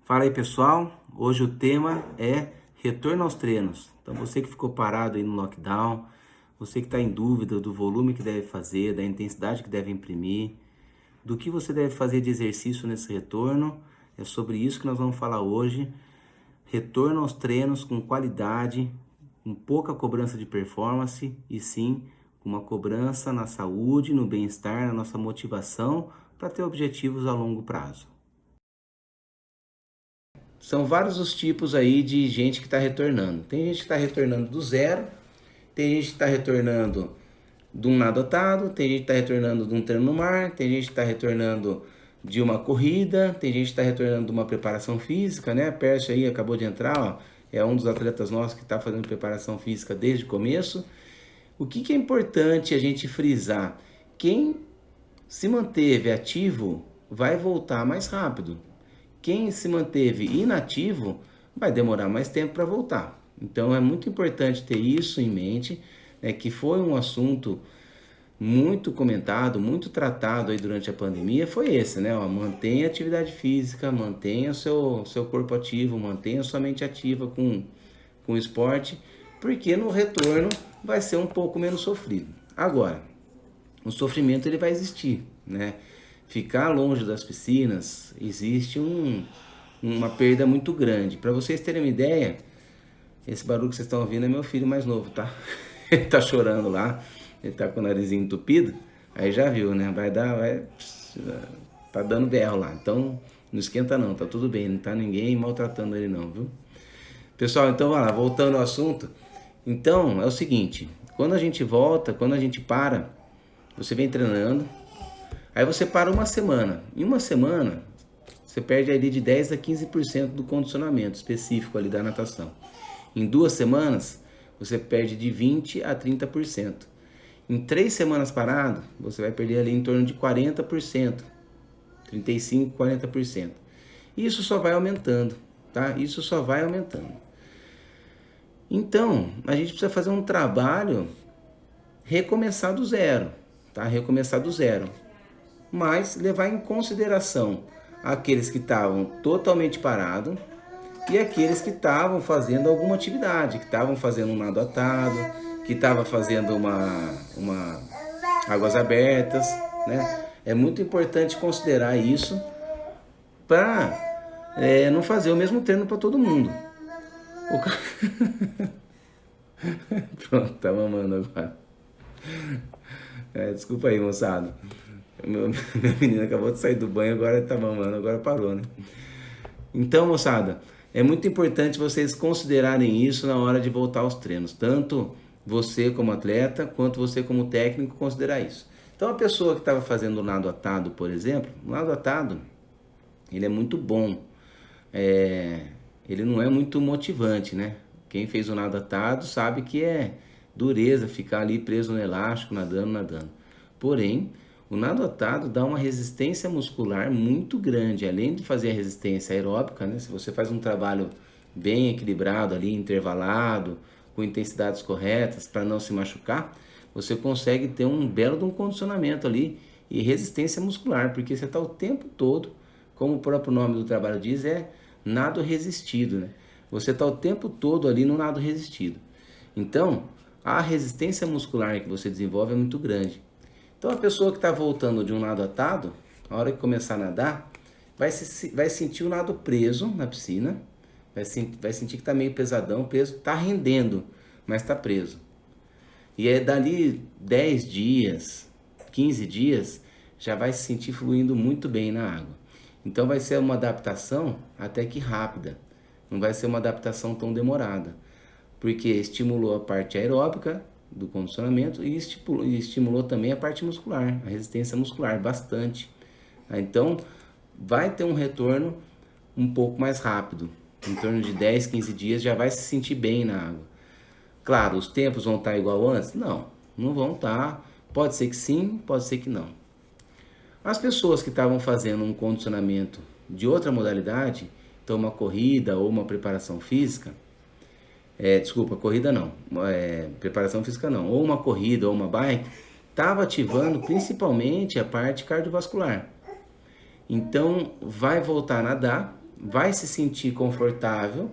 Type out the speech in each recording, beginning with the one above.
Fala aí, pessoal, hoje o tema é retorno aos treinos. Então você que ficou parado aí no lockdown, você que está em dúvida do volume que deve fazer, da intensidade que deve imprimir, do que você deve fazer de exercício nesse retorno, é sobre isso que nós vamos falar hoje. Retorno aos treinos com qualidade, com pouca cobrança de performance e sim com uma cobrança na saúde, no bem-estar, na nossa motivação para ter objetivos a longo prazo. São vários os tipos aí de gente que está retornando. Tem gente que está retornando do zero, tem gente que está retornando de um nado atado, tem gente que está retornando de um treino no mar, tem gente que está retornando de uma corrida, tem gente que está retornando de uma preparação física, né? A Pérsia aí acabou de entrar, ó, é um dos atletas nossos que está fazendo preparação física desde o começo. O que é importante a gente frisar? Quem se manteve ativo vai voltar mais rápido. Quem se manteve inativo vai demorar mais tempo para voltar. Então é muito importante ter isso em mente, né, que foi um assunto muito comentado, muito tratado aí durante a pandemia, foi esse, né? Ó, mantenha a atividade física, mantenha seu corpo ativo, mantenha sua mente ativa com o esporte, porque no retorno vai ser um pouco menos sofrido. Agora, o sofrimento ele vai existir, né? Ficar longe das piscinas, existe uma perda muito grande. Para vocês terem uma ideia, esse barulho que vocês estão ouvindo é meu filho mais novo, tá? Ele tá chorando lá, ele tá com o narizinho entupido, aí já viu, né? Tá dando berro lá. Então, não esquenta não, tá tudo bem, não tá ninguém maltratando ele não, viu? Pessoal, então vai lá, voltando ao assunto. Então, é o seguinte, quando a gente volta, quando a gente para, você vem treinando, aí você para uma semana. Em uma semana, você perde ali de 10 a 15% do condicionamento específico ali da natação. Em 2 semanas, você perde de 20 a 30%. Em 3 semanas parado, você vai perder ali em torno de 40%, 35, 40%. Isso só vai aumentando, tá? Isso só vai aumentando. Então, a gente precisa fazer um trabalho recomeçar do zero, tá? Recomeçar do zero. Mas levar em consideração aqueles que estavam totalmente parados e aqueles que estavam fazendo alguma atividade, que estavam fazendo um nado atado, que estavam fazendo uma águas abertas, né? É muito importante considerar isso para não fazer o mesmo treino para todo mundo. Pronto, tá mamando agora. Desculpa aí, moçada. Minha menina acabou de sair do banho, agora tá mamando, agora parou, né? Então, moçada, é muito importante vocês considerarem isso na hora de voltar aos treinos. Tanto você como atleta, quanto você como técnico, considerar isso. Então, a pessoa que estava fazendo o nado atado, por exemplo, o nado atado, ele é muito bom. Ele não é muito motivante, né? Quem fez o nado atado sabe que é dureza ficar ali preso no elástico, nadando. Porém, o nado atado dá uma resistência muscular muito grande, além de fazer a resistência aeróbica, né? Se você faz um trabalho bem equilibrado ali, intervalado, com intensidades corretas para não se machucar, você consegue ter um belo de um condicionamento ali e resistência muscular, porque você está o tempo todo, como o próprio nome do trabalho diz, é nado resistido, né? Você está o tempo todo ali no nado resistido. Então, a resistência muscular que você desenvolve é muito grande. Então, a pessoa que está voltando de um nado atado, a hora que começar a nadar, vai sentir o nado preso na piscina, vai sentir que está meio pesadão, preso, está rendendo, mas está preso. E é dali 10 dias, 15 dias, já vai se sentir fluindo muito bem na água. Então vai ser uma adaptação até que rápida, não vai ser uma adaptação tão demorada, porque estimulou a parte aeróbica do condicionamento e estimulou também a parte muscular, a resistência muscular, bastante. Então vai ter um retorno um pouco mais rápido, em torno de 10, 15 dias já vai se sentir bem na água. Claro, os tempos vão estar igual antes? Não, não vão estar. Pode ser que sim, pode ser que não. As pessoas que estavam fazendo um condicionamento de outra modalidade, então uma corrida ou uma preparação física, corrida não, preparação física não, ou uma corrida ou uma bike, estava ativando principalmente a parte cardiovascular. Então vai voltar a nadar, vai se sentir confortável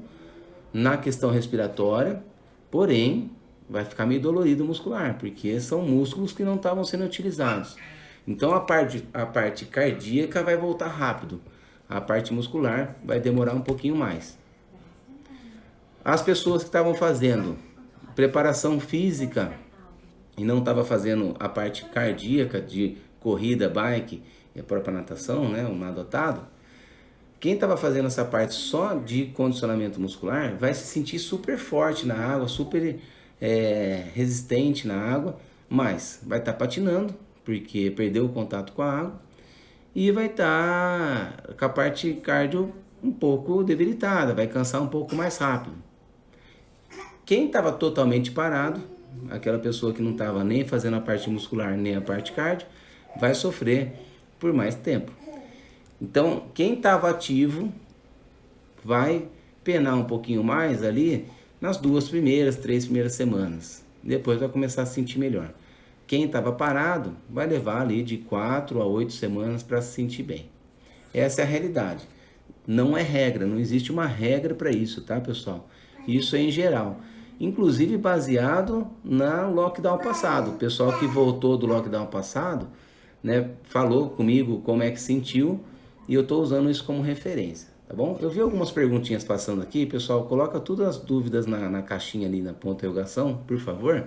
na questão respiratória, porém vai ficar meio dolorido muscular, porque são músculos que não estavam sendo utilizados. Então a parte cardíaca vai voltar rápido, a parte muscular vai demorar um pouquinho mais. As pessoas que estavam fazendo preparação física e não estavam fazendo a parte cardíaca de corrida, bike e a própria natação, né, o nado adotado, quem estava fazendo essa parte só de condicionamento muscular vai se sentir super forte na água, super resistente na água, mas vai estar patinando, porque perdeu o contato com a água, e vai estar com a parte cardio um pouco debilitada, vai cansar um pouco mais rápido. Quem estava totalmente parado, aquela pessoa que não estava nem fazendo a parte muscular nem a parte cardio, vai sofrer por mais tempo. Então, quem estava ativo vai penar um pouquinho mais ali nas 3 primeiras semanas. Depois vai começar a se sentir melhor. Quem estava parado vai levar ali de 4 a 8 semanas para se sentir bem. Essa é a realidade. Não é regra, não existe uma regra para isso, tá, pessoal? Isso é em geral. Inclusive baseado no lockdown passado. O pessoal que voltou do lockdown passado, né, falou comigo como é que sentiu e eu estou usando isso como referência, tá bom? Eu vi algumas perguntinhas passando aqui, pessoal, coloca todas as dúvidas na caixinha ali na ponta de interrogação, por favor,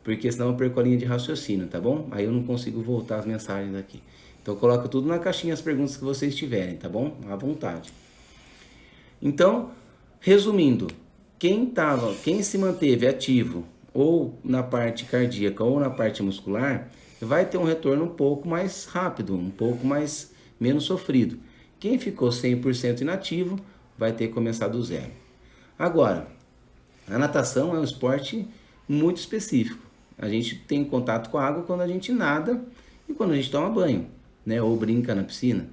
porque senão eu perco a linha de raciocínio, tá bom? Aí eu não consigo voltar as mensagens aqui. Então coloca tudo na caixinha as perguntas que vocês tiverem, tá bom? À vontade. Então, resumindo, quem se manteve ativo ou na parte cardíaca ou na parte muscular, vai ter um retorno um pouco mais rápido, um pouco menos sofrido. Quem ficou 100% inativo vai ter que começar do zero. Agora, a natação é um esporte muito específico. A gente tem contato com a água quando a gente nada e quando a gente toma banho, né? Ou brinca na piscina.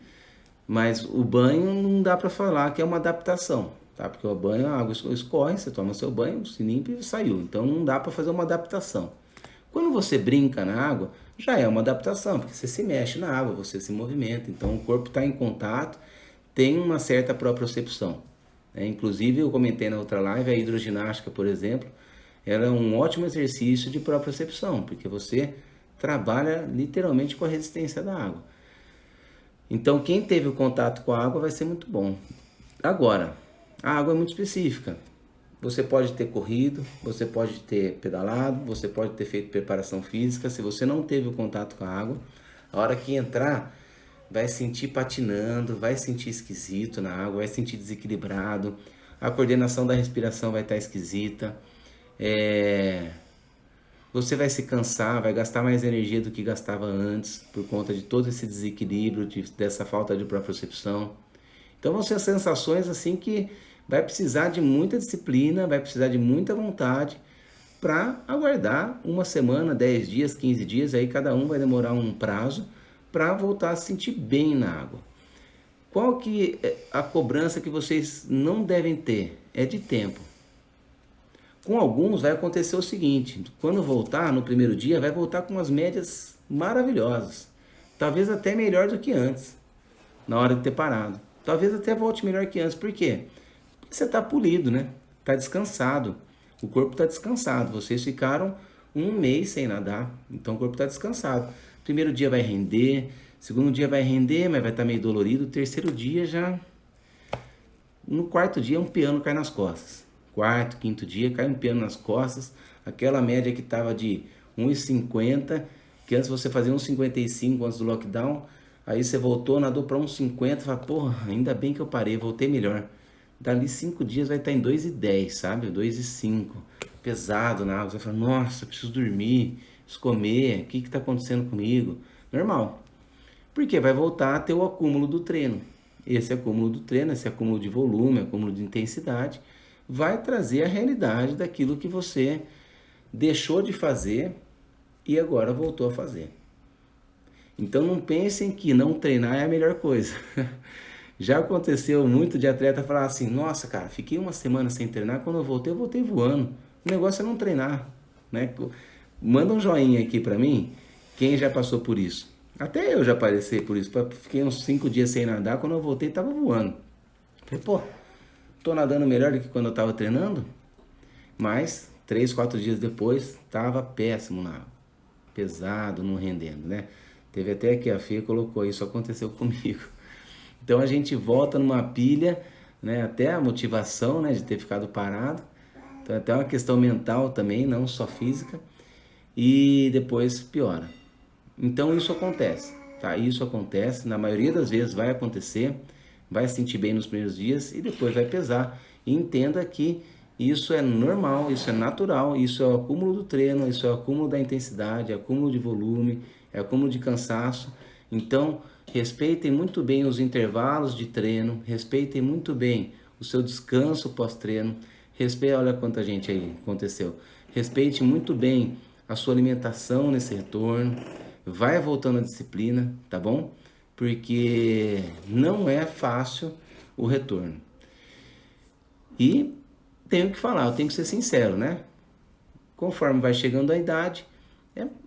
Mas o banho não dá para falar que é uma adaptação, tá? Porque o banho, a água escorre, você toma seu banho, se limpa e saiu. Então não dá para fazer uma adaptação. Quando você brinca na água, já é uma adaptação, porque você se mexe na água, você se movimenta, então o corpo está em contato, tem uma certa propriocepção. Inclusive, eu comentei na outra live, a hidroginástica, por exemplo, ela é um ótimo exercício de propriocepção, porque você trabalha literalmente com a resistência da água. Então, quem teve o contato com a água vai ser muito bom. Agora, a água é muito específica. Você pode ter corrido, você pode ter pedalado, você pode ter feito preparação física. Se você não teve o contato com a água, a hora que entrar, vai sentir patinando, vai sentir esquisito na água, vai sentir desequilibrado. A coordenação da respiração vai estar esquisita. Você vai se cansar, vai gastar mais energia do que gastava antes, por conta de todo esse desequilíbrio, dessa falta de propriocepção. Então vão ser sensações assim que vai precisar de muita disciplina, vai precisar de muita vontade para aguardar uma semana, 10 dias, 15 dias, aí cada um vai demorar um prazo para voltar a se sentir bem na água. Qual que é a cobrança que vocês não devem ter? É de tempo. Com alguns vai acontecer o seguinte, quando voltar no primeiro dia, vai voltar com umas médias maravilhosas. Talvez até melhor do que antes, na hora de ter parado. Talvez até volte melhor que antes. Por quê? Porque você está polido, né? Está descansado. O corpo está descansado. Vocês ficaram um mês sem nadar, então o corpo está descansado. Primeiro dia vai render, segundo dia vai render, mas vai estar meio dolorido. Terceiro dia já... No quarto dia um piano cai nas costas. Quarto, quinto dia cai um piano nas costas. Aquela média que estava de 1,50, que antes você fazia 1,55 antes do lockdown, aí você voltou, nadou para 1,50, fala, porra, ainda bem que eu parei, voltei melhor. Dali 5 dias vai estar em 2,10, sabe? 2,05. Pesado na água. Você fala, nossa, preciso dormir, preciso comer, o que está acontecendo comigo? Normal. Porque vai voltar a ter o acúmulo do treino. Esse acúmulo do treino, esse acúmulo de volume, acúmulo de intensidade, vai trazer a realidade daquilo que você deixou de fazer e agora voltou a fazer. Então não pensem que não treinar é a melhor coisa. Já aconteceu muito de atleta falar assim, nossa cara, fiquei uma semana sem treinar, quando eu voltei voando. O negócio é não treinar, né? Manda um joinha aqui pra mim, quem já passou por isso. Até eu já passei por isso, fiquei uns 5 dias sem nadar, quando eu voltei tava voando. Falei, pô, tô nadando melhor do que quando eu tava treinando, mas 3, 4 dias depois tava péssimo na água, pesado, não rendendo, né? Teve até que a Fê colocou, isso aconteceu comigo. Então a gente volta numa pilha, né? Até a motivação, né, de ter ficado parado. Então é até uma questão mental também, não só física. E depois piora. Então isso acontece, tá? Isso acontece, na maioria das vezes vai acontecer, vai se sentir bem nos primeiros dias e depois vai pesar. E entenda que isso é normal, isso é natural, isso é o acúmulo do treino, isso é o acúmulo da intensidade, é o acúmulo de volume, é o acúmulo de cansaço. Então, respeitem muito bem os intervalos de treino, respeitem muito bem o seu descanso pós-treino. Olha quanta gente aí aconteceu. Respeite muito bem a sua alimentação nesse retorno. Vai voltando à disciplina, tá bom? Porque não é fácil o retorno. E tenho que falar, eu tenho que ser sincero, né? Conforme vai chegando a idade,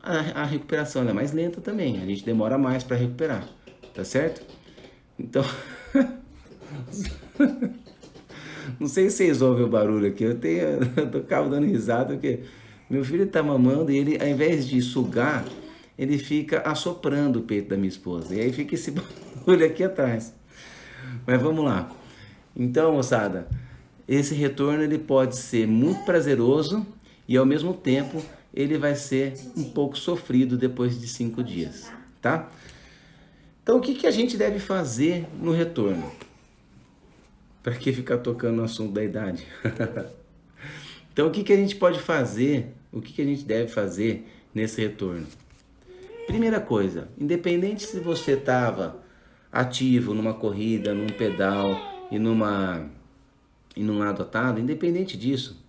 a recuperação é mais lenta também. A gente demora mais para recuperar, tá certo? Então, não sei se vocês ouvem o barulho aqui. Eu tô dando risada porque meu filho tá mamando e ele, ao invés de sugar, ele fica assoprando o peito da minha esposa. E aí fica esse barulho aqui atrás. Mas vamos lá. Então, moçada, esse retorno ele pode ser muito prazeroso e ao mesmo tempo ele vai ser um pouco sofrido depois de 5 dias, tá? Então, o que a gente deve fazer no retorno? Para que ficar tocando no assunto da idade? Então, o que a gente pode fazer? O que a gente deve fazer nesse retorno? Primeira coisa, independente se você estava ativo numa corrida, num pedal e num lado atado, independente disso,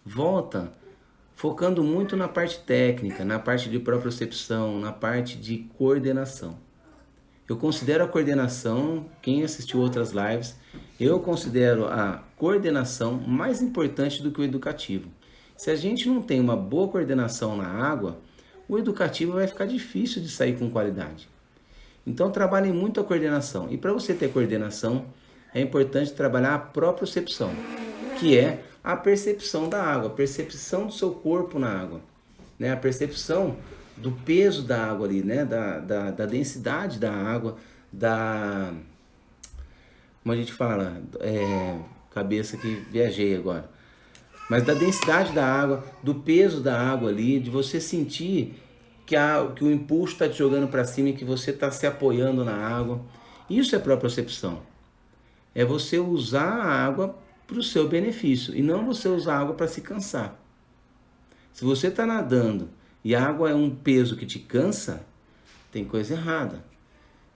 volta focando muito na parte técnica, na parte de propriocepção, na parte de coordenação. Eu considero a coordenação, quem assistiu outras lives, eu considero a coordenação mais importante do que o educativo. Se a gente não tem uma boa coordenação na água, o educativo vai ficar difícil de sair com qualidade. Então trabalhem muito a coordenação. E para você ter coordenação, é importante trabalhar a propriocepção, que é a percepção da água, a percepção do seu corpo na água, né? A percepção do peso da água ali, né? Da densidade da água, como a gente fala, cabeça que viajei agora. Mas da densidade da água, do peso da água ali, de você sentir que o impulso está te jogando para cima e que você está se apoiando na água. Isso é propriocepção. É você usar a água para o seu benefício e não você usar a água para se cansar. Se você está nadando e a água é um peso que te cansa, tem coisa errada.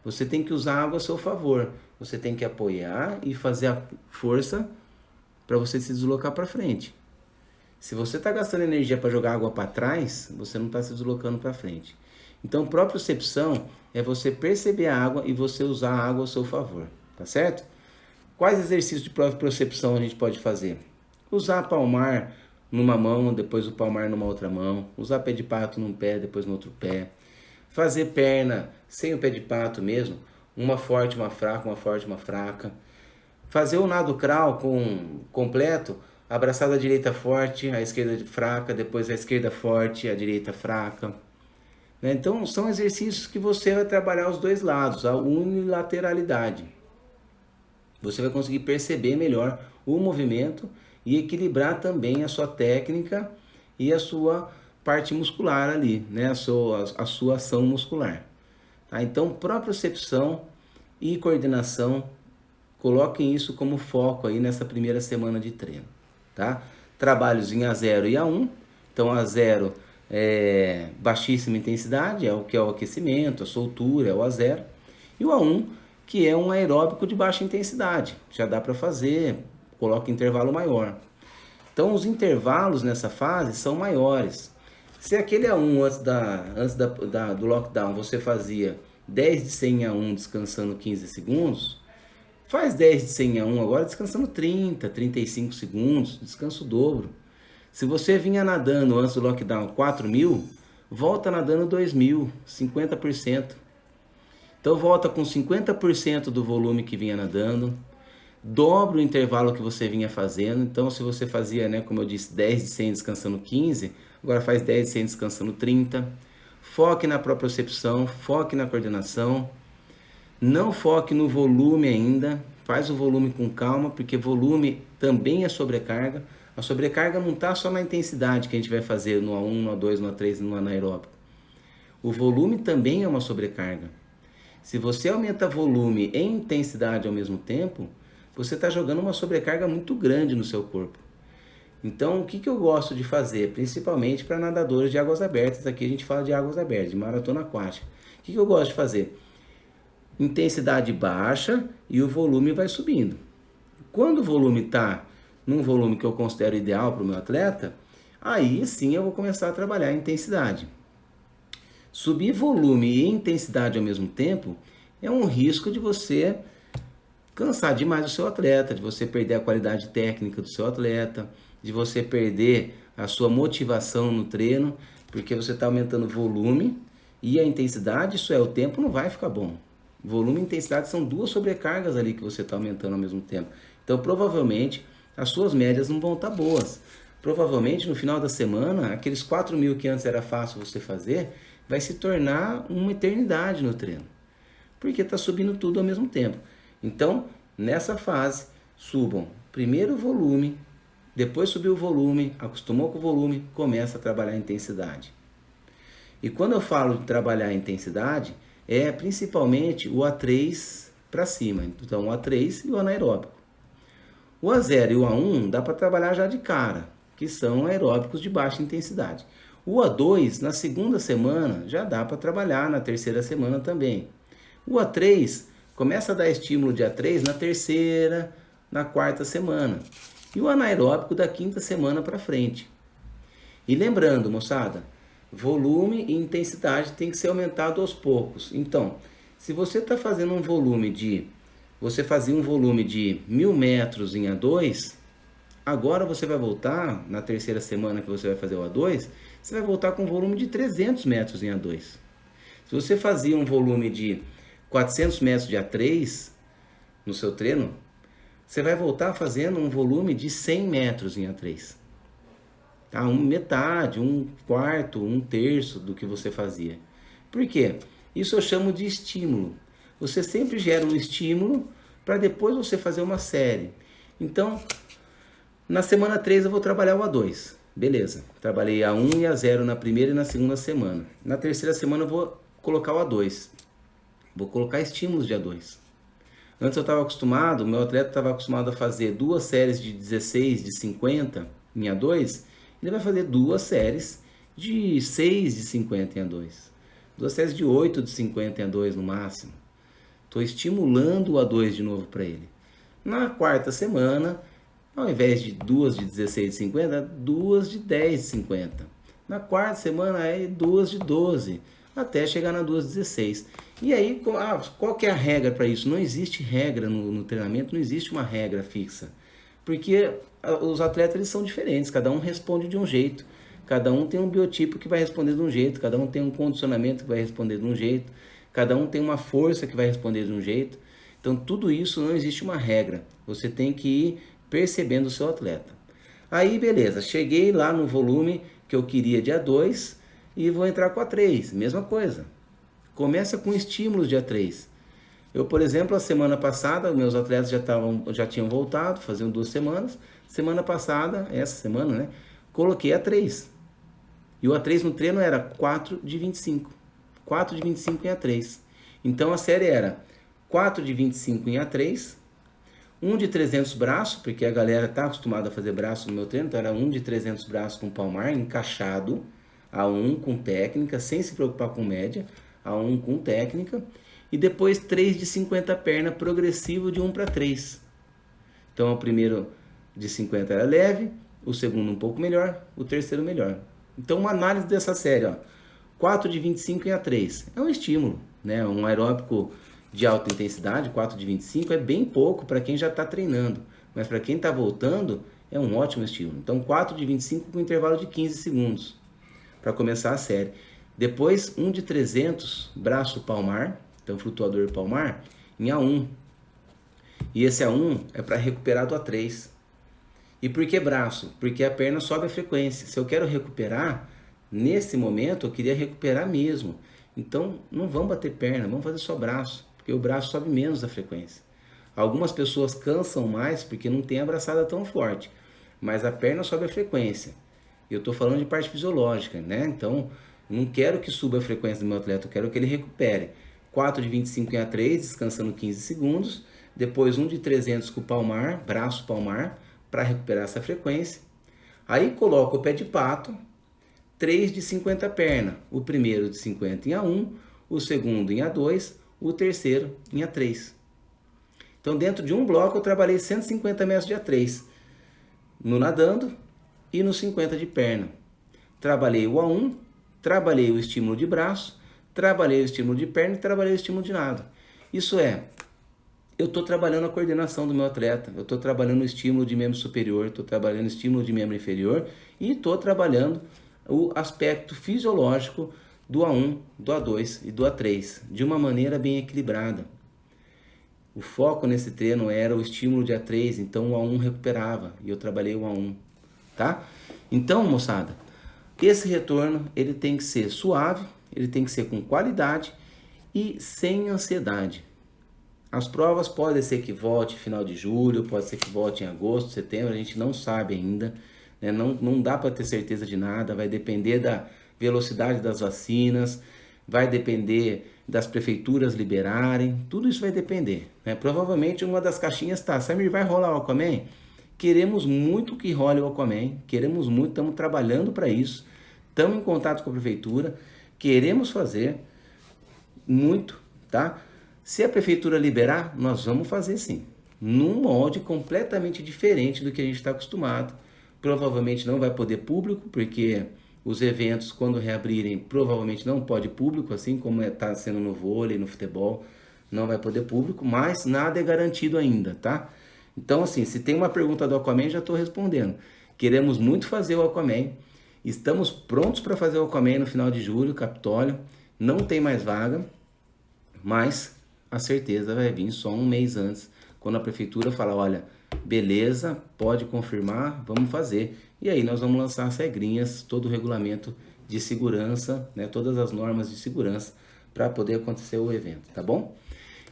Você tem que usar a água a seu favor. Você tem que apoiar e fazer a força para você se deslocar para frente. Se você está gastando energia para jogar água para trás, você não está se deslocando para frente. Então, propriocepção é você perceber a água e você usar a água ao seu favor, tá certo? Quais exercícios de propriocepção a gente pode fazer? Usar palmar numa mão, depois o palmar numa outra mão. Usar pé de pato num pé, depois no outro pé. Fazer perna sem o pé de pato mesmo. Uma forte, uma fraca, uma forte, uma fraca. Fazer o nado crawl completo. Abraçada a direita forte, a esquerda fraca, depois a esquerda forte, a direita fraca. Então, são exercícios que você vai trabalhar os dois lados, a unilateralidade. Você vai conseguir perceber melhor o movimento e equilibrar também a sua técnica e a sua parte muscular ali, né? a sua ação muscular. Tá? Então, propriocepção e coordenação, coloquem isso como foco aí nessa primeira semana de treino. Tá? Trabalhos em A0 e A1. Então A0 é baixíssima intensidade, é o que é o aquecimento, a soltura, é o A0. E o A1, que é um aeróbico de baixa intensidade. Já dá para fazer, coloca intervalo maior. Então os intervalos nessa fase são maiores. Se aquele A1 antes do lockdown você fazia 10 de 100 em A1 descansando 15 segundos, faz 10 de 100 a 1 agora descansando 30, 35 segundos, descanso o dobro. Se você vinha nadando antes do lockdown 4.000, volta nadando 2.000, 50%. Então volta com 50% do volume que vinha nadando, Dobre o intervalo que você vinha fazendo. Então, se você fazia, né, como eu disse, 10 de 100 descansando 15, agora faz 10 de 100 descansando 30. Foque na propriocepção, foque na coordenação. Não foque no volume ainda. Faz o volume com calma, porque volume também é sobrecarga. A sobrecarga não está só na intensidade que a gente vai fazer no A1, no A2, no A3 e no anaeróbico. O volume também é uma sobrecarga. Se você aumenta volume e intensidade ao mesmo tempo, você está jogando uma sobrecarga muito grande no seu corpo. Então, o que eu gosto de fazer, principalmente para nadadores de águas abertas, aqui a gente fala de águas abertas, de maratona aquática. O que eu gosto de fazer? Intensidade baixa e o volume vai subindo. Quando o volume está num volume que eu considero ideal para o meu atleta, aí sim eu vou começar a trabalhar a intensidade. Subir volume e intensidade ao mesmo tempo é um risco de você cansar demais o seu atleta, de você perder a qualidade técnica do seu atleta, de você perder a sua motivação no treino, porque você está aumentando o volume e a intensidade, isso é, o tempo não vai ficar bom. Volume e intensidade são duas sobrecargas ali que você está aumentando ao mesmo tempo. Então, provavelmente, as suas médias não vão estar boas. Provavelmente, no final da semana, aqueles 4.000 que antes era fácil você fazer, vai se tornar uma eternidade no treino. Porque está subindo tudo ao mesmo tempo. Então, nessa fase, subam primeiro o volume, depois subiu o volume, acostumou com o volume, começa a trabalhar a intensidade. E quando eu falo de trabalhar a intensidade, é principalmente o A3 para cima. Então, o A3 e o anaeróbico. O A0 e o A1 dá para trabalhar já de cara, que são aeróbicos de baixa intensidade. O A2, na segunda semana, já dá para trabalhar, na terceira semana também. O A3 começa a dar estímulo de A3 na terceira, na quarta semana. E o anaeróbico da quinta semana para frente. E lembrando, moçada, volume e intensidade tem que ser aumentado aos poucos. Então, se você está fazendo um volume de... Você fazia um volume de 1.000 metros em A2, agora você vai voltar, na terceira semana que você vai fazer o A2, você vai voltar com um volume de 300 metros em A2. Se você fazia um volume de 400 metros de A3 no seu treino, você vai voltar fazendo um volume de 100 metros em A3. Tá? Metade, um quarto, um terço do que você fazia. Por quê? Isso eu chamo de estímulo. Você sempre gera um estímulo para depois você fazer uma série. Então, na semana 3 eu vou trabalhar o A2. Beleza, trabalhei A1 e A0 na primeira e na segunda semana. Na terceira semana eu vou colocar o A2. Vou colocar estímulos de A2. Antes eu estava acostumado, meu atleta estava acostumado a fazer 2 séries de 16, de 50 em A2. Ele vai fazer 2 séries de 6 de 50 em A2. 2 séries de 8 de 50 em A2 no máximo. Estou estimulando o A2 de novo para ele. Na quarta semana, ao invés de 2 de 16 de 50, 2 de 10 de 50. Na quarta semana é 2 de 12, até chegar na 2 de 16. E aí, qual que é a regra para isso? Não existe regra no treinamento, não existe uma regra fixa. Porque os atletas eles são diferentes, cada um responde de um jeito. Cada um tem um biotipo que vai responder de um jeito, cada um tem um condicionamento que vai responder de um jeito, cada um tem uma força que vai responder de um jeito. Então, tudo isso não existe uma regra. Você tem que ir percebendo o seu atleta. Aí, beleza, cheguei lá no volume que eu queria de A2 e vou entrar com A3. Mesma coisa. Começa com estímulos de A3. Eu, por exemplo, a semana passada, meus atletas já tinham voltado, faziam 2 semanas. Semana passada, essa semana, né? Coloquei A3. E o A3 no treino era 4 de 25. 4 de 25 em A3. Então a série era 4 de 25 em A3, 1 de 300 braço, porque a galera tá acostumada a fazer braço no meu treino, então era 1 de 300 braço com palmar, encaixado, A1 com técnica, sem se preocupar com média, A1 com técnica, e depois 3 de 50 perna progressivo de 1 para 3. Então o primeiro de 50 era leve, o segundo um pouco melhor, o terceiro melhor. Então uma análise dessa série, ó, 4 de 25 em A3, é um estímulo, né? Um aeróbico de alta intensidade, 4 de 25, é bem pouco para quem já está treinando, mas para quem está voltando, é um ótimo estímulo. Então 4 de 25 com intervalo de 15 segundos, para começar a série. Depois 1 de 300, braço palmar, então flutuador palmar, em A1. E esse A1 é para recuperar do A3. E por que braço? Porque a perna sobe a frequência. Se eu quero recuperar, nesse momento eu queria recuperar mesmo. Então não vamos bater perna, vamos fazer só braço, porque o braço sobe menos a frequência. Algumas pessoas cansam mais porque não tem a abraçada tão forte, mas a perna sobe a frequência. Eu estou falando de parte fisiológica, né? Então não quero que suba a frequência do meu atleta, eu quero que ele recupere. 4 de 25 em A3, descansando 15 segundos. Depois um de 300 com o palmar, braço palmar, para recuperar essa frequência. Aí coloco o pé de pato, 3 de 50 perna. O primeiro de 50 em A1, o segundo em A2, o terceiro em A3. Então dentro de um bloco eu trabalhei 150 metros de A3, no nadando e no 50 de perna. Trabalhei o A1, trabalhei o estímulo de braço, trabalhei o estímulo de perna e trabalhei o estímulo de nado. Isso é, eu estou trabalhando a coordenação do meu atleta, eu estou trabalhando o estímulo de membro superior, estou trabalhando o estímulo de membro inferior e estou trabalhando o aspecto fisiológico do A1, do A2 e do A3, de uma maneira bem equilibrada. O foco nesse treino era o estímulo de A3, então o A1 recuperava e eu trabalhei o A1, tá? Então, moçada, esse retorno ele tem que ser suave, ele tem que ser com qualidade e sem ansiedade. As provas podem ser que volte final de julho, pode ser que volte em agosto, setembro, a gente não sabe ainda, né? Não dá para ter certeza de nada, vai depender da velocidade das vacinas, vai depender das prefeituras liberarem, tudo isso vai depender, né? Provavelmente uma das caixinhas tá, Samir, vai rolar o Aquaman? Queremos muito que role o Aquaman, queremos muito, estamos trabalhando para isso, estamos em contato com a prefeitura, queremos fazer muito, tá? Se a prefeitura liberar, nós vamos fazer sim, num molde completamente diferente do que a gente está acostumado. Provavelmente não vai poder público, porque os eventos, quando reabrirem, provavelmente não pode público, assim como está sendo no vôlei, no futebol, não vai poder público, mas nada é garantido ainda, tá? Então, assim, se tem uma pergunta do Aquaman, já estou respondendo. Queremos muito fazer o Aquaman, estamos prontos para fazer o Aquaman no final de julho, Capitólio, não tem mais vaga, mas a certeza vai vir só um mês antes, quando a prefeitura fala, olha, beleza, pode confirmar, vamos fazer. E aí nós vamos lançar as regrinhas, todo o regulamento de segurança, né, todas as normas de segurança para poder acontecer o evento, tá bom?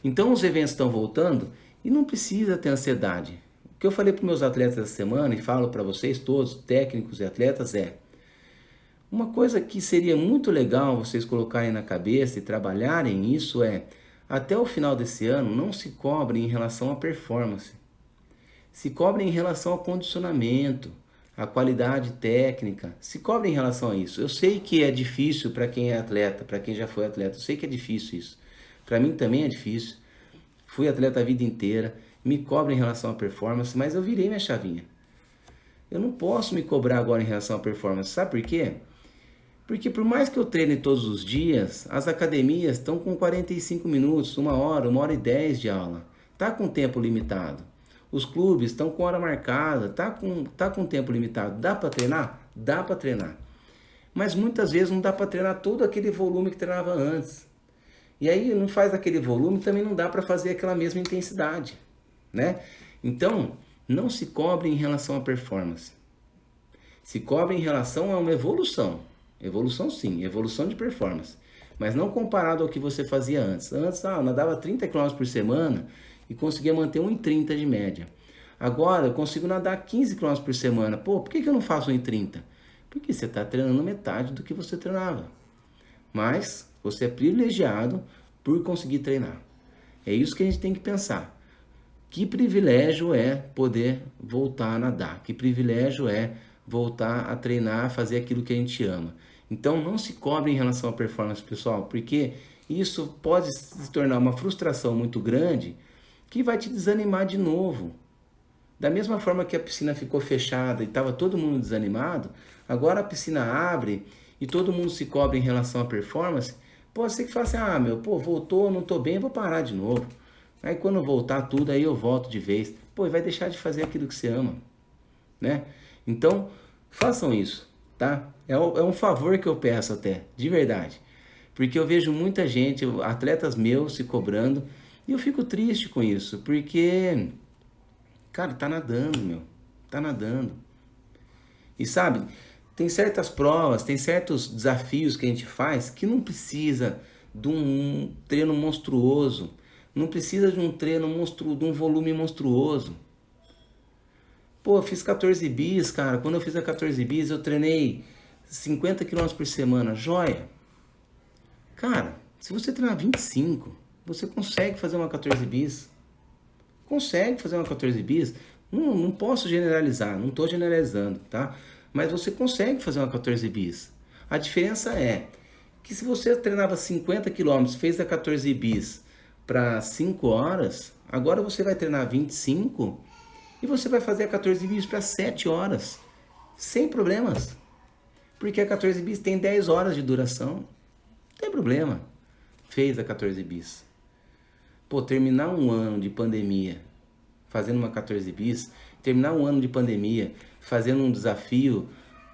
Então os eventos estão voltando e não precisa ter ansiedade. O que eu falei para meus atletas essa semana e falo para vocês todos, técnicos e atletas, é uma coisa que seria muito legal vocês colocarem na cabeça e trabalharem isso é, até o final desse ano, não se cobrem em relação à performance. Se cobrem em relação ao condicionamento, à qualidade técnica. Se cobrem em relação a isso. Eu sei que é difícil para quem é atleta, para quem já foi atleta. Eu sei que é difícil isso. Para mim também é difícil. Fui atleta a vida inteira. Me cobrem em relação à performance, mas eu virei minha chavinha. Eu não posso me cobrar agora em relação à performance. Sabe por quê? Porque por mais que eu treine todos os dias, as academias estão com 45 minutos, 1 hora e 10 de aula. Tá com tempo limitado. Os clubes estão com hora marcada, tá com tempo limitado. Dá para treinar? Dá para treinar. Mas muitas vezes não dá para treinar todo aquele volume que treinava antes. E aí não faz aquele volume, também não dá para fazer aquela mesma intensidade, né? Então, não se cobre em relação à performance. Se cobre em relação a uma evolução. Evolução sim, evolução de performance. Mas não comparado ao que você fazia antes. Antes, eu nadava 30 km por semana e conseguia manter 1,30 de média. Agora eu consigo nadar 15 km por semana. Pô, por que eu não faço 1,30? Porque você está treinando metade do que você treinava. Mas você é privilegiado por conseguir treinar. É isso que a gente tem que pensar. Que privilégio é poder voltar a nadar. Que privilégio é voltar a treinar, fazer aquilo que a gente ama. Então não se cobre em relação à performance, pessoal, porque isso pode se tornar uma frustração muito grande que vai te desanimar de novo. Da mesma forma que a piscina ficou fechada e estava todo mundo desanimado, agora a piscina abre e todo mundo se cobre em relação à performance, pode ser que fale assim, voltou, não estou bem, vou parar de novo. Aí quando voltar tudo, aí eu volto de vez. Pô, vai deixar de fazer aquilo que você ama, né? Então, façam isso, tá? É um favor que eu peço até, de verdade. Porque eu vejo muita gente, atletas meus se cobrando, E eu fico triste com isso, porque, cara, tá nadando, meu. Tá nadando. E sabe, tem certas provas, tem certos desafios que a gente faz que não precisa de um treino monstruoso. Não precisa de um treino monstruoso, de um volume monstruoso. Pô, eu fiz 14 bis, cara. Quando eu fiz a 14 bis, eu treinei 50 quilômetros por semana. Joia. Cara, se você treinar 25, você consegue fazer uma 14 bis. Consegue fazer uma 14 bis. Não posso generalizar, não estou generalizando, tá? Mas você consegue fazer uma 14 bis. A diferença é que se você treinava 50 quilômetros, fez a 14 bis para 5 horas, agora você vai treinar 25 e você vai fazer a 14 bis para 7 horas, sem problemas. Porque a 14 bis tem 10 horas de duração. Não tem problema. Fez a 14 bis. Pô, terminar um ano de pandemia fazendo uma 14 bis, terminar um ano de pandemia fazendo um desafio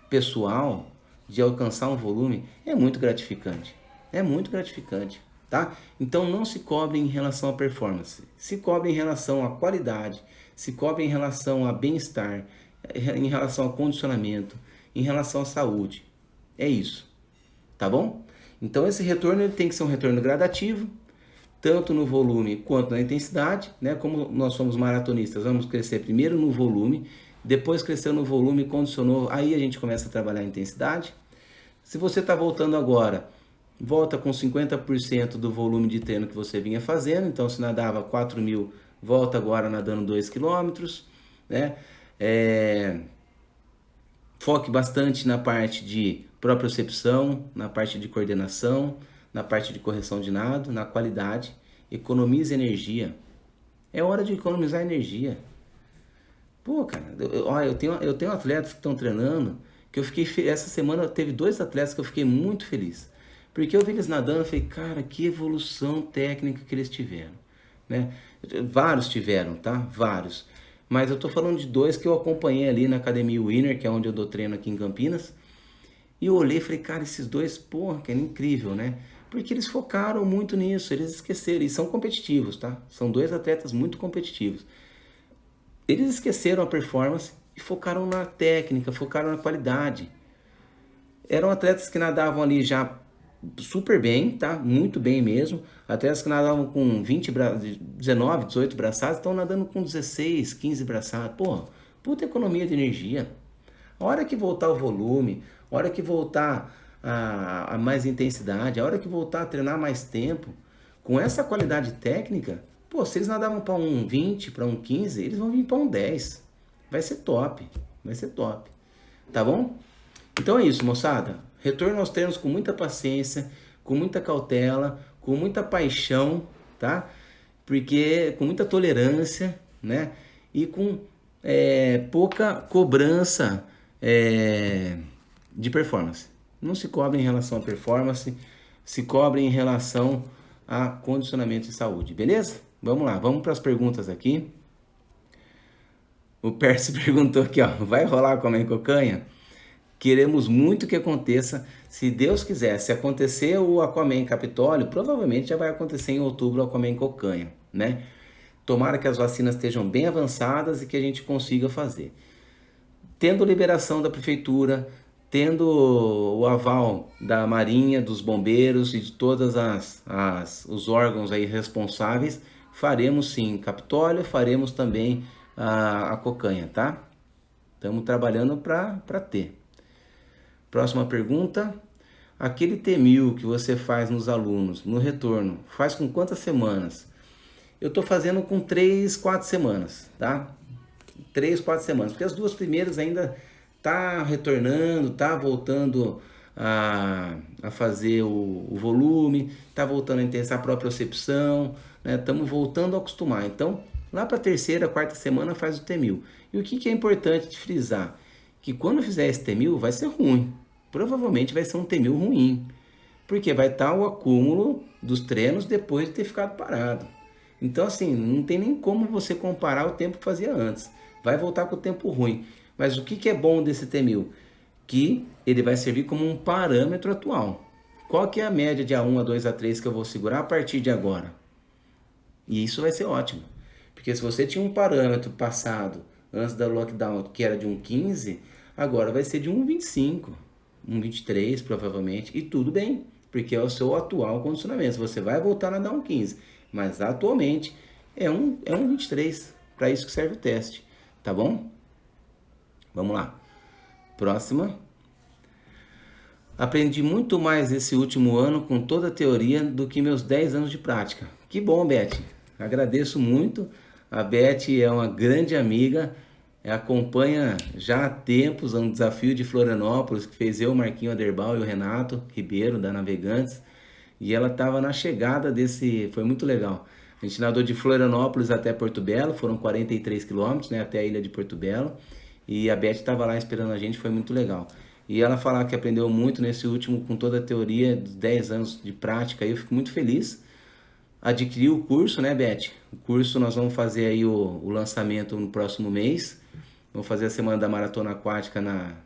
pessoal de alcançar um volume é muito gratificante. É muito gratificante, tá? Então não se cobre em relação à performance. Se cobre em relação à qualidade, se cobre em relação a bem-estar, em relação ao condicionamento, em relação à saúde. É isso, tá bom? Então esse retorno ele tem que ser um retorno gradativo, tanto no volume quanto na intensidade, né? Como nós somos maratonistas, vamos crescer primeiro no volume, depois cresceu no volume, condicionou, aí a gente começa a trabalhar a intensidade. Se você está voltando agora, volta com 50% do volume de treino que você vinha fazendo, então se nadava 4.000, volta agora nadando 2 quilômetros, né? Foque bastante na parte de propriocepção, na parte de coordenação, na parte de correção de nado, na qualidade. Economize energia. É hora de economizar energia. Pô, cara, eu tenho atletas que estão treinando, que eu fiquei, essa semana teve 2 atletas que eu fiquei muito feliz. Porque eu vi eles nadando e falei, cara, que evolução técnica que eles tiveram, né? Vários tiveram, tá? Vários. Mas eu tô falando de 2 que eu acompanhei ali na Academia Winner, que é onde eu dou treino aqui em Campinas. E eu olhei e falei, cara, esses 2, porra, que é incrível, né? Porque eles focaram muito nisso, eles esqueceram, e são competitivos, tá? São 2 atletas muito competitivos. Eles esqueceram a performance e focaram na técnica, focaram na qualidade. Eram atletas que nadavam ali já super bem, tá? Muito bem mesmo. Atletas que nadavam com 19, 18 braçadas, estão nadando com 16, 15 braçadas. Pô, puta economia de energia. A hora que voltar o volume, a hora que voltar a mais intensidade, a hora que voltar a treinar mais tempo, com essa qualidade técnica, pô, se eles nadavam para um 20, para um 15, eles vão vir para um 10. Vai ser top, vai ser top. Tá bom? Então é isso, moçada. Retorno aos treinos com muita paciência, com muita cautela, com muita paixão, tá? Porque com muita tolerância, né? E com pouca cobrança de performance. Não se cobre em relação à performance, se cobre em relação a condicionamento e saúde, beleza? Vamos lá, vamos para as perguntas aqui. O Percy perguntou aqui, ó, vai rolar com a cocanha? Queremos muito que aconteça, se Deus quiser. Se acontecer o Aquaman Capitólio, provavelmente já vai acontecer em outubro o Aquaman Cocanha, né? Tomara que as vacinas estejam bem avançadas e que a gente consiga fazer. Tendo liberação da prefeitura, tendo o aval da Marinha, dos bombeiros e de todos os órgãos aí responsáveis, faremos sim Capitólio, faremos também a Cocanha, tá? Estamos trabalhando para ter. Próxima pergunta. Aquele T1000 que você faz nos alunos, no retorno, faz com quantas semanas? Eu estou fazendo com 3, 4 semanas, tá? 3, 4 semanas, porque as 2 primeiras ainda tá retornando, tá voltando a fazer o volume, tá voltando a intensar a propriocepção, né? Estamos voltando a acostumar. Então, lá para a 3ª, 4ª semana faz o T1000. E o que é importante de frisar? Que quando fizer esse T1000 vai ser ruim. Provavelmente vai ser um T1000 ruim. Porque vai estar o acúmulo dos treinos depois de ter ficado parado. Então assim, não tem nem como você comparar o tempo que fazia antes. Vai voltar com o tempo ruim. Mas o que é bom desse T1000? Que ele vai servir como um parâmetro atual. Qual que é a média de A1, A2, A3 que eu vou segurar a partir de agora? E isso vai ser ótimo. Porque se você tinha um parâmetro passado, antes da lockdown, que era de 1,15, agora vai ser de 1,25, 1,23 provavelmente, e tudo bem, porque é o seu atual condicionamento. Você vai voltar a nadar 1,15, mas atualmente é 1,23. Para isso que serve o teste, tá bom? Vamos lá. Próxima. Aprendi muito mais esse último ano com toda a teoria do que meus 10 anos de prática. Que bom, Beth. Agradeço muito. A Beth é uma grande amiga, acompanha já há tempos um desafio de Florianópolis que fez eu, o Marquinho Aderbal e o Renato Ribeiro da Navegantes. E ela estava na chegada desse, foi muito legal. A gente nadou de Florianópolis até Porto Belo, foram 43 quilômetros, né, até a ilha de Porto Belo. E a Beth estava lá esperando a gente, foi muito legal. E ela falar que aprendeu muito nesse último, com toda a teoria dos 10 anos de prática, eu fico muito feliz. Adquiri o curso, né, Beth? O curso nós vamos fazer aí o lançamento no próximo mês. Vamos fazer a Semana da Maratona Aquática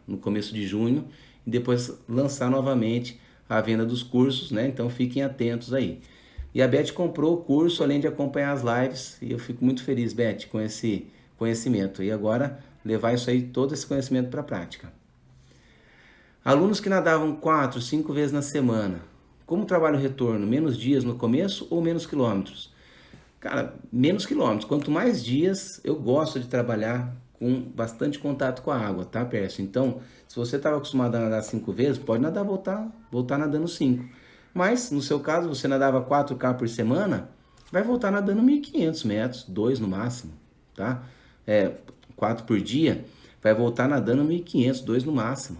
no começo de junho. E depois lançar novamente a venda dos cursos, né? Então fiquem atentos aí. E a Beth comprou o curso, além de acompanhar as lives. E eu fico muito feliz, Beth, com esse conhecimento. E agora levar isso aí, todo esse conhecimento para a prática. Alunos que nadavam 4, 5 vezes na semana, como trabalho o retorno? Menos dias no começo ou menos quilômetros? Cara, menos quilômetros. Quanto mais dias, eu gosto de trabalhar com bastante contato com a água, tá, Pércio? Então, se você estava acostumado a nadar 5 vezes, pode nadar, voltar nadando 5. Mas, no seu caso, você nadava 4K por semana, vai voltar nadando 1.500 metros, 2 no máximo, tá? 4 por dia, vai voltar nadando 1.500, 2 no máximo.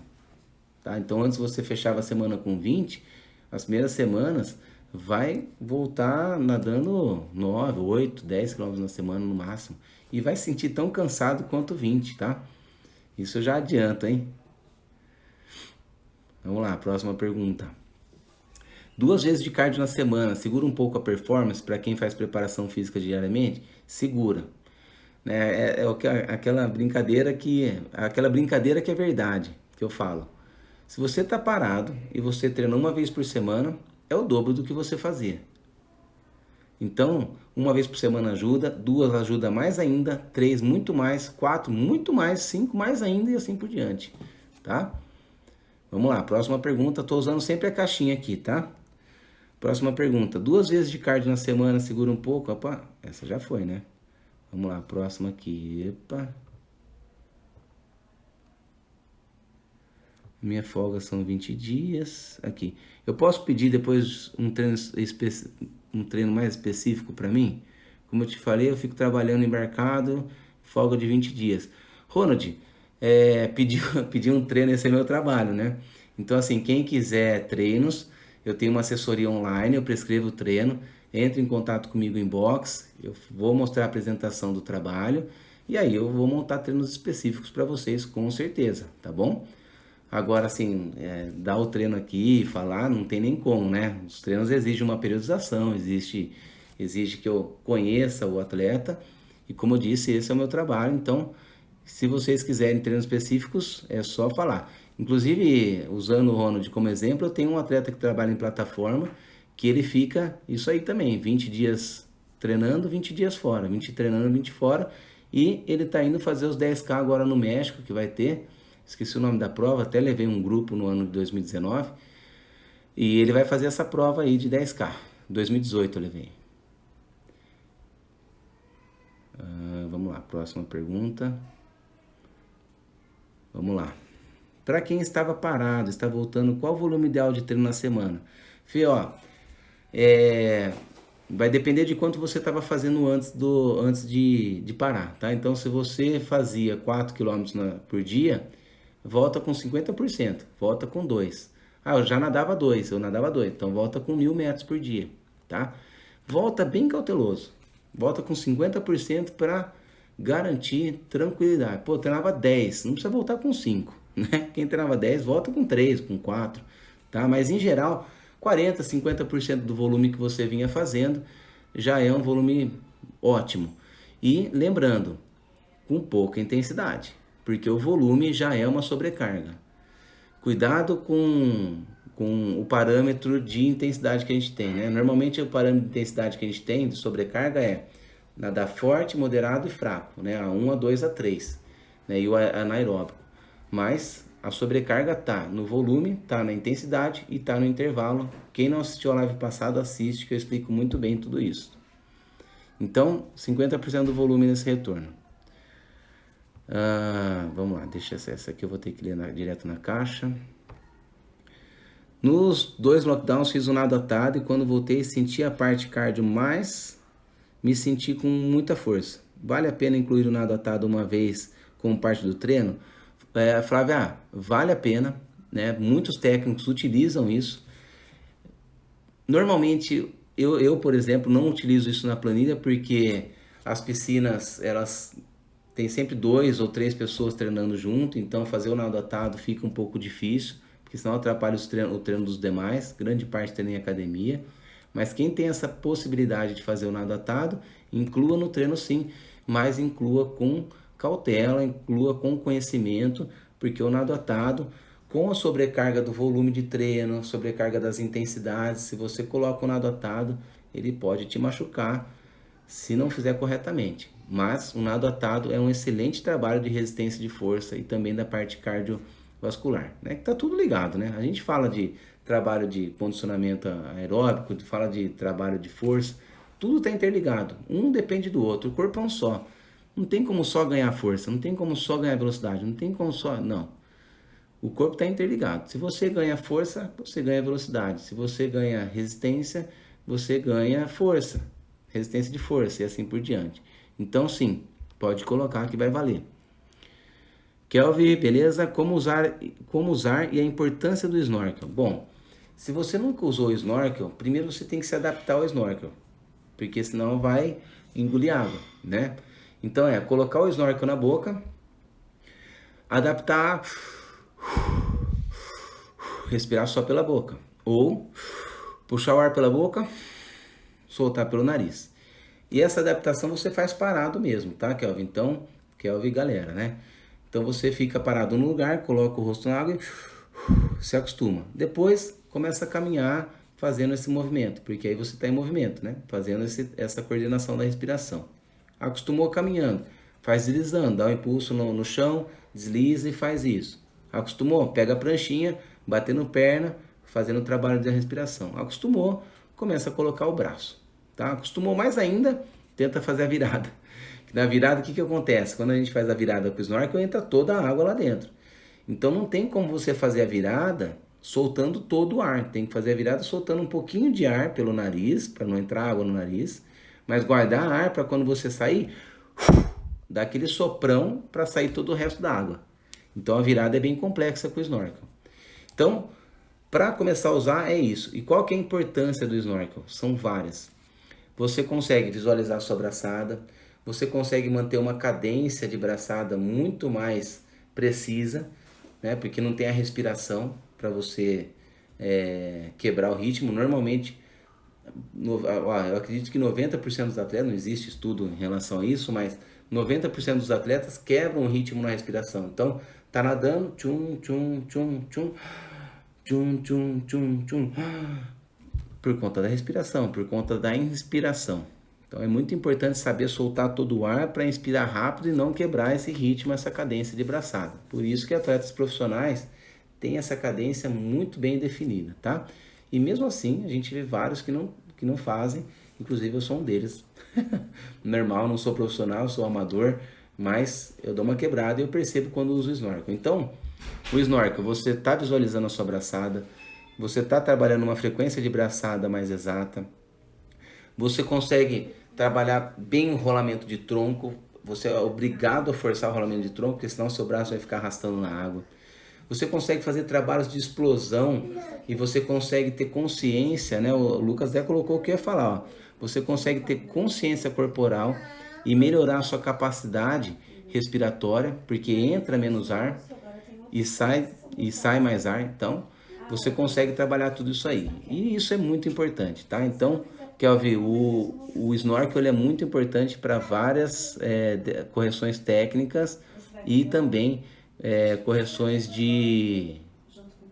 Tá? Então, antes você fechava a semana com 20, as primeiras semanas vai voltar nadando 9, 8, 10 km na semana no máximo. E vai se sentir tão cansado quanto 20, tá? Isso eu já adianto, hein? Vamos lá, próxima pergunta. 2 vezes de cardio na semana, segura um pouco a performance para quem faz preparação física diariamente? Segura. Aquela brincadeira que é verdade, que eu falo. Se você está parado e você treina 1 vez por semana, é o dobro do que você fazia. Então, 1 vez por semana ajuda, 2 ajuda mais ainda, 3 muito mais, 4 muito mais, 5 mais ainda e assim por diante, tá? Vamos lá, próxima pergunta. Estou usando sempre a caixinha aqui, tá? Próxima pergunta. 2 vezes de cardio na semana, segura um pouco? Opa, essa já foi, né? Vamos lá, próxima aqui. Epa. Minha folga são 20 dias. Aqui. Eu posso pedir depois um treino mais específico para mim? Como eu te falei, eu fico trabalhando embarcado, folga de 20 dias. Ronald, pedir um treino, esse é meu trabalho, né? Então, assim, quem quiser treinos, eu tenho uma assessoria online, eu prescrevo o treino, entre em contato comigo em inbox, eu vou mostrar a apresentação do trabalho e aí eu vou montar treinos específicos para vocês, com certeza, tá bom? Agora, assim, dar o treino aqui e falar, não tem nem como, né? Os treinos exigem uma periodização, exige que eu conheça o atleta. E como eu disse, esse é o meu trabalho. Então, se vocês quiserem treinos específicos, é só falar. Inclusive, usando o Ronald como exemplo, eu tenho um atleta que trabalha em plataforma, que ele fica isso aí também, 20 dias treinando, 20 dias fora. 20 treinando, 20 fora. E ele está indo fazer os 10K agora no México, que vai ter. Esqueci o nome da prova, até levei um grupo no ano de 2019. E ele vai fazer essa prova aí de 10K. 2018 eu levei. Vamos lá, próxima pergunta. Vamos lá. Para quem estava parado, está voltando, qual o volume ideal de treino na semana? Fê, vai depender de quanto você estava fazendo antes de parar, tá? Então, se você fazia 4 km por dia, volta com 50%, volta com 2. Eu já nadava 2, então volta com 1.000 metros por dia, tá? Volta bem cauteloso, volta com 50% para garantir tranquilidade. Pô, treinava 10, não precisa voltar com 5, né? Quem treinava 10, volta com 3, com 4, tá? Mas em geral, 40, 50% do volume que você vinha fazendo já é um volume ótimo. E lembrando, com pouca intensidade, porque o volume já é uma sobrecarga. Cuidado com com o parâmetro de intensidade que a gente tem, né? Normalmente o parâmetro de intensidade que a gente tem de sobrecarga é nadar forte, moderado e fraco, né? A1, A2, A3, né? E o anaeróbico. Mas a sobrecarga tá no volume, tá na intensidade e tá no intervalo. Quem não assistiu a live passada, assiste, que eu explico muito bem tudo isso. Então, 50% do volume nesse retorno. Vamos lá, deixa essa aqui, eu vou ter que ler direto na caixa. Nos 2 lockdowns fiz um nado atado e quando voltei senti a parte cardio, mas me senti com muita força. Vale a pena incluir o nado atado uma vez como parte do treino? Flávia, vale a pena, né? Muitos técnicos utilizam isso. Normalmente, eu, por exemplo, não utilizo isso na planilha porque as piscinas, elas têm sempre 2 ou 3 pessoas treinando junto, então fazer o nado atado fica um pouco difícil, porque senão atrapalha o treino dos demais, grande parte treina em academia. Mas quem tem essa possibilidade de fazer o nado atado, inclua no treino sim, mas inclua com cautela, inclua com conhecimento, porque o nado atado, com a sobrecarga do volume de treino, sobrecarga das intensidades, se você coloca o nado atado, ele pode te machucar se não fizer corretamente. Mas o nado atado é um excelente trabalho de resistência de força e também da parte cardiovascular, né? Que tá tudo ligado, né? A gente fala de trabalho de condicionamento aeróbico, fala de trabalho de força, tudo está interligado. Um depende do outro, o corpo é um só. Não tem como só ganhar força, não tem como só ganhar velocidade, não tem como só... Não. O corpo está interligado. Se você ganha força, você ganha velocidade. Se você ganha resistência, você ganha força. Resistência de força e assim por diante. Então sim, pode colocar que vai valer. Kelvin, beleza? Como usar e a importância do snorkel? Bom, se você nunca usou o snorkel, primeiro você tem que se adaptar ao snorkel, porque senão vai engolir água, né? Então colocar o snorkel na boca, adaptar, respirar só pela boca, ou puxar o ar pela boca, soltar pelo nariz. E essa adaptação você faz parado mesmo, tá, Kelvin? Então, Kelvin, galera, né? Então você fica parado no lugar, coloca o rosto na água e se acostuma. Depois começa a caminhar fazendo esse movimento, porque aí você está em movimento, né? Fazendo essa coordenação da respiração. Acostumou caminhando, faz deslizando, dá um impulso no chão, desliza e faz isso. Acostumou, pega a pranchinha, batendo perna, fazendo o trabalho de respiração. Acostumou, começa a colocar o braço. Tá? Acostumou mais ainda, tenta fazer a virada. Na virada, o que acontece? Quando a gente faz a virada com o snorkel, entra toda a água lá dentro. Então não tem como você fazer a virada soltando todo o ar. Tem que fazer a virada soltando um pouquinho de ar pelo nariz, para não entrar água no nariz, mas guardar ar para quando você sair, dar aquele soprão para sair todo o resto da água. Então a virada é bem complexa com o snorkel. Então, para começar a usar é isso. E qual que é a importância do snorkel? São várias. Você consegue visualizar a sua braçada, você consegue manter uma cadência de braçada muito mais precisa, né? Porque não tem a respiração para você quebrar o ritmo. Normalmente, eu acredito que 90% dos atletas, não existe estudo em relação a isso, mas 90% dos atletas quebram o ritmo na respiração. Então, tá nadando, tchum, tchum, tchum, tchum, tchum, tchum, tchum, tchum, por conta da respiração, por conta da inspiração. Então é muito importante saber soltar todo o ar para inspirar rápido e não quebrar esse ritmo, essa cadência de braçada. Por isso que atletas profissionais têm essa cadência muito bem definida, tá? E mesmo assim, a gente vê vários que não fazem, inclusive eu sou um deles. Normal, não sou profissional, sou amador, mas eu dou uma quebrada e eu percebo quando uso o snorkel. Então, o snorkel, você está visualizando a sua braçada, você está trabalhando uma frequência de braçada mais exata, você consegue trabalhar bem o rolamento de tronco, você é obrigado a forçar o rolamento de tronco, porque senão seu braço vai ficar arrastando na água. Você consegue fazer trabalhos de explosão e você consegue ter consciência, né? O Lucas até colocou o que eu ia falar, ó. Você consegue ter consciência corporal e melhorar a sua capacidade respiratória, porque entra menos ar e sai mais ar. Então, você consegue trabalhar tudo isso aí. E isso é muito importante, tá? Então, Kelvin, o snorkel ele é muito importante para várias correções técnicas e também correções de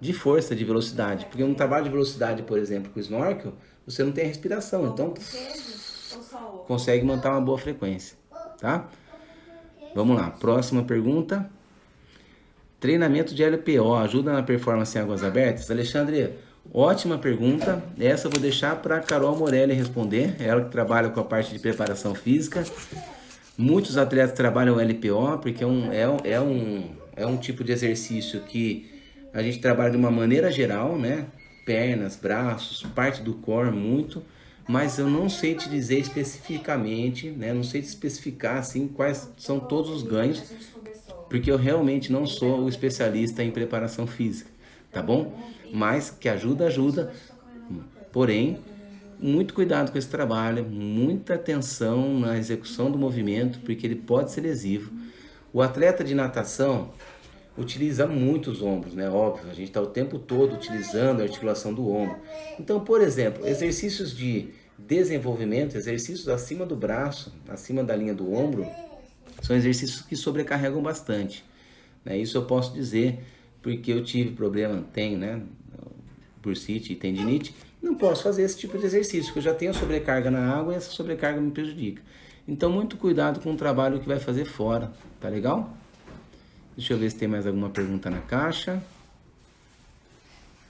de força, de velocidade. Porque um trabalho de velocidade, por exemplo, com o snorkel, você não tem a respiração, então consegue manter uma boa frequência, tá? Vamos lá, próxima pergunta. Treinamento de LPO ajuda na performance em águas abertas? Alexandre, ótima pergunta. Essa eu vou deixar para a Carol Morelli responder, ela que trabalha com a parte de preparação física. Muitos atletas trabalham LPO porque é um tipo de exercício que a gente trabalha de uma maneira geral, né? Pernas, braços, parte do core, muito. Mas eu não sei te dizer especificamente, né? Não sei te especificar assim quais são todos os ganhos, porque eu realmente não sou o especialista em preparação física, tá bom? Mas que ajuda, ajuda. Porém, muito cuidado com esse trabalho, muita atenção na execução do movimento, porque ele pode ser lesivo. O atleta de natação utiliza muito os ombros, né? Óbvio, a gente está o tempo todo utilizando a articulação do ombro. Então, por exemplo, exercícios de desenvolvimento, exercícios acima do braço, acima da linha do ombro, são exercícios que sobrecarregam bastante, né? Isso eu posso dizer porque eu tive problema, tenho, né? Bursite e tendinite, não posso fazer esse tipo de exercício, porque eu já tenho sobrecarga na água e essa sobrecarga me prejudica. Então, muito cuidado com o trabalho que vai fazer fora, tá legal? Deixa eu ver se tem mais alguma pergunta na caixa.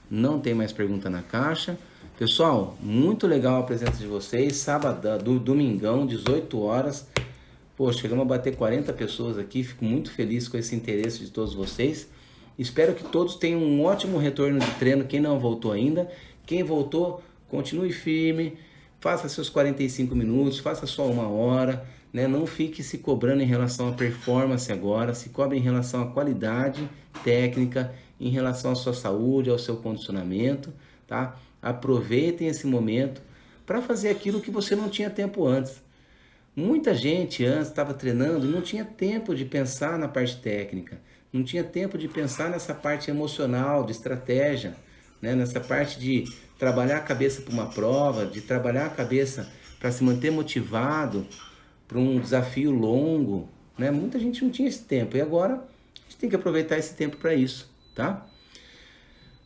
Não tem mais pergunta na caixa. Pessoal, muito legal a presença de vocês. Sábado, domingão, 18 horas. Pô, chegamos a bater 40 pessoas aqui. Fico muito feliz com esse interesse de todos vocês. Espero que todos tenham um ótimo retorno de treino. Quem não voltou ainda, quem voltou, continue firme. Faça seus 45 minutos, faça só 1 hora. Né? Não fique se cobrando em relação à performance agora. Se cobre em relação à qualidade técnica, em relação à sua saúde, ao seu condicionamento. Tá? Aproveitem esse momento para fazer aquilo que você não tinha tempo antes. Muita gente antes estava treinando e não tinha tempo de pensar na parte técnica, não tinha tempo de pensar nessa parte emocional, de estratégia, né? Nessa parte de trabalhar a cabeça para uma prova, de trabalhar a cabeça para se manter motivado para um desafio longo, né? Muita gente não tinha esse tempo e agora a gente tem que aproveitar esse tempo para isso, tá?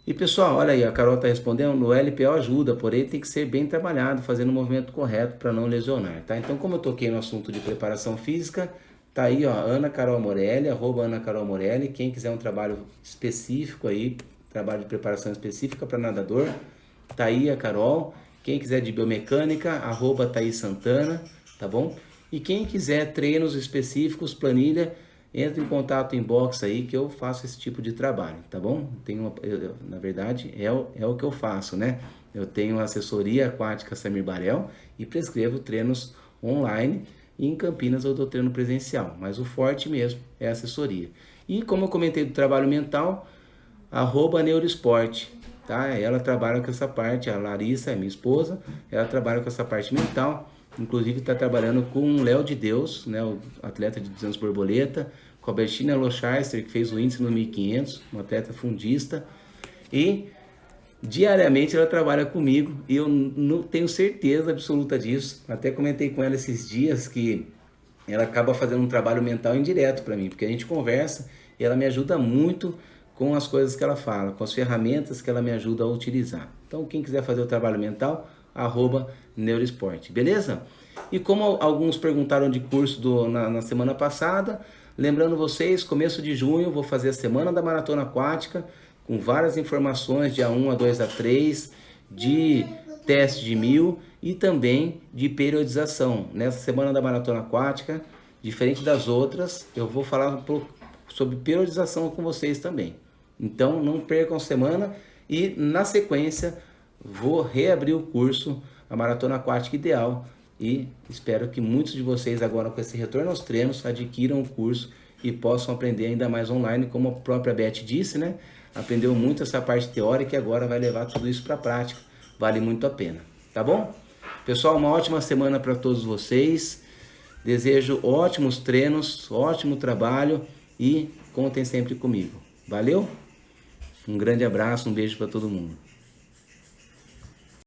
E pessoal, olha aí, a Carol está respondendo, no LPO ajuda, porém tem que ser bem trabalhado, fazendo o movimento correto para não lesionar, tá? Então, como eu toquei no assunto de preparação física, tá aí, ó, Ana Carol Morelli, @Ana Carol Morelli, quem quiser um trabalho específico aí, trabalho de preparação específica para nadador, tá aí a Carol. Quem quiser de biomecânica, @Thaís Santana, tá bom? E quem quiser treinos específicos, planilha, entra em contato, inbox aí, que eu faço esse tipo de trabalho, tá bom? Na verdade, é o que eu faço, né? Eu tenho assessoria aquática Samir Barel e prescrevo treinos online, e em Campinas eu dou treino presencial, mas o forte mesmo é a assessoria. E como eu comentei do trabalho mental, @Neuroesporte, tá? Ela trabalha com essa parte, a Larissa é minha esposa, ela trabalha com essa parte mental, inclusive está trabalhando com o Léo de Deus, né, o atleta de 200 borboleta, com a Bettina Lochester, que fez o índice no 1500, uma atleta fundista, e diariamente ela trabalha comigo e eu não tenho certeza absoluta disso. Até comentei com ela esses dias que ela acaba fazendo um trabalho mental indireto para mim, porque a gente conversa e ela me ajuda muito com as coisas que ela fala, com as ferramentas que ela me ajuda a utilizar. Então, quem quiser fazer o trabalho mental, @Neuroesporte, beleza? E como alguns perguntaram de curso na semana passada, lembrando vocês, começo de junho vou fazer a Semana da Maratona Aquática, com várias informações de A1, A2, A3, de teste de 1000 e também de periodização. Nessa Semana da Maratona Aquática, diferente das outras, eu vou falar sobre periodização com vocês também. Então não percam a semana e na sequência vou reabrir o curso A Maratona Aquática Ideal e espero que muitos de vocês agora com esse retorno aos treinos adquiram o curso e possam aprender ainda mais online, como a própria Beth disse, né? Aprendeu muito essa parte teórica e agora vai levar tudo isso para a prática. Vale muito a pena, tá bom? Pessoal, uma ótima semana para todos vocês. Desejo ótimos treinos, ótimo trabalho e contem sempre comigo. Valeu? Um grande abraço, um beijo para todo mundo.